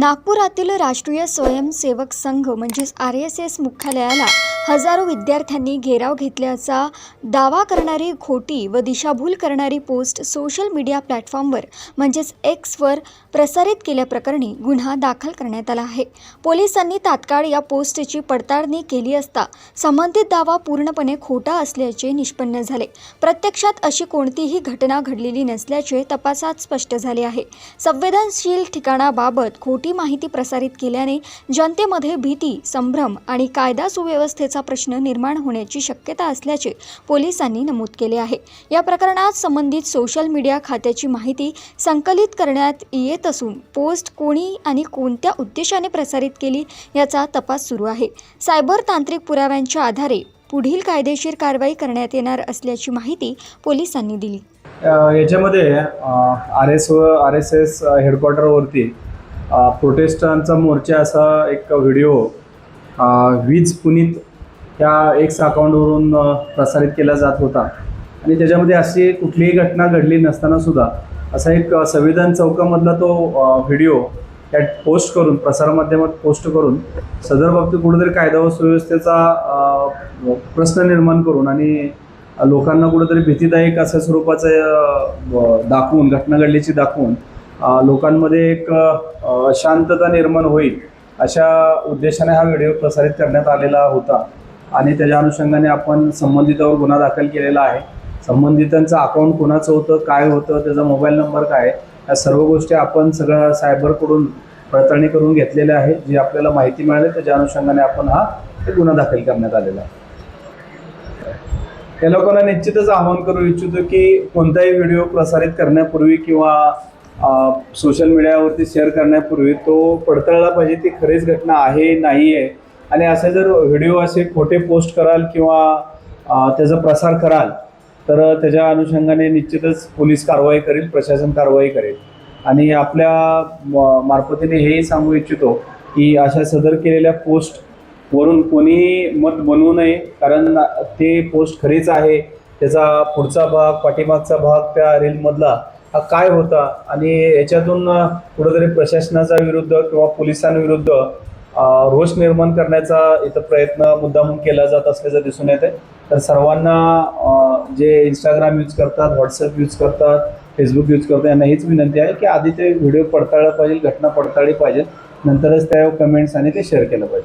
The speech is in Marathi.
नागपुरातील राष्ट्रीय स्वयंसेवक संघ म्हणजेच RSS मुख्यालयाला हजारो विद्यार्थ्यांनी घेराव घेतल्याचा दावा करणारी खोटी व दिशाभूल करणारी पोस्ट सोशल मीडिया प्लॅटफॉर्मवर म्हणजेच Xवर प्रसारित केल्याप्रकरणी गुन्हा दाखल करण्यात आला आहे। पोलिसांनी तात्काळ या पोस्टची पडताळणी केली असता संबंधित दावा पूर्णपणे खोटा असल्याचे निष्पन्न झाले। प्रत्यक्षात अशी कोणतीही घटना घडलेली नसल्याचे तपासात स्पष्ट झाले आहे। संवेदनशील ठिकाणाबाबत खोटी माहिती प्रसारित केल्याने जनतेमध्ये भीती, संभ्रम आणि कायदा सुव्यवस्थेचा प्रश्न निर्माण होण्याची शक्यता असल्याचे पोलिसांनी नमूद केले आहे। या प्रकरणात संबंधित सोशल मीडिया खात्याची माहिती संकलित करण्यात येत असून पोस्ट कोणी आणि कोणत्या उद्देशाने प्रसारित केली याचा तपास सुरू आहे। सायबर तांत्रिक पुराव्यांच्या आधारे पुढील कायदेशीर कारवाई करण्यात येणार असल्याची माहिती पोलिसांनी दिली। याच्यामध्ये RSS हेडक्वार्टरवरती प्रोटेस्टांचा मोर्चा असा एक व्हिडिओ वीज पुनीत या एक्स अकाउंटवरून प्रसारित केला जात होता आणि त्याच्यामध्ये अशी कुठलीही घटना घडली नसताना सुद्धा असा एक संविधान चौकामधला तो व्हिडिओ त्यात पोस्ट करून प्रसारमाध्यमात पोस्ट करून सदर बाबतीत कुठेतरी कायदा व सुव्यवस्थेचा प्रश्न निर्माण करून आणि लोकांना कुठेतरी भीतीदायक अशा स्वरूपाचं दाखवून घटना घडल्याची दाखवून लोकांमध्ये एक अशांतता निर्माण होईल अशा उद्देशाने हा व्हिडिओ प्रसारित करण्यात आलेला होता आणि त्याच्या अनुषंगाने आपण संबंधितावर गुन्हा दाखल केलेला आहे। संबंधितांचं अकाउंट कोणाचं होतं, काय होतं, त्याचा मोबाईल नंबर काय, या सर्व गोष्टी आपण सगळं सायबरकडून पडताळणी करून घेतलेल्या आहे। जी आपल्याला माहिती मिळाली त्याच्या अनुषंगाने आपण हा गुन्हा दाखल करण्यात आलेला आहे। त्या लोकांना निश्चितच आवाहन करू इच्छितो की कोणताही व्हिडिओ प्रसारित करण्यापूर्वी किंवा सोशल मीडियावरती शेअर करण्यापूर्वी तो पडताळला पाहिजे ती खरीच घटना आहे नाही आहे। आणि असे जर व्हिडिओ असे खोटे पोस्ट कराल किंवा त्याचा प्रसार कराल तर त्याच्या अनुषंगाने निश्चितच पोलीस कारवाई करेल, प्रशासन कारवाई करेल। आणि आपल्या मार्फतीने हेही सांगू इच्छितो की अशा सदर केलेल्या पोस्टवरून कोणी मत बनवू नये, कारण ते पोस्ट खरीच आहे, त्याचा पुढचा भाग पाठीमागचा भाग त्या रीलमधला हा काय होता आणि याच्यातून कुठेतरी प्रशासनाच्या विरुद्ध किंवा पोलिसांविरुद्ध रोष निर्माण करण्याचा इथं प्रयत्न मुद्दामून केला जात असल्याचं दिसून येते। तर सर्वांना जे इंस्टाग्राम यूज करतात, व्हॉट्सअप यूज करतात, फेसबुक यूज करतात यांना हीच विनंती आहे की आधी ते व्हिडिओ पडताळला पाहिजे, घटना पडताळली पाहिजे, नंतरच त्या कमेंट्स आणि ते शेअर केलं पाहिजे।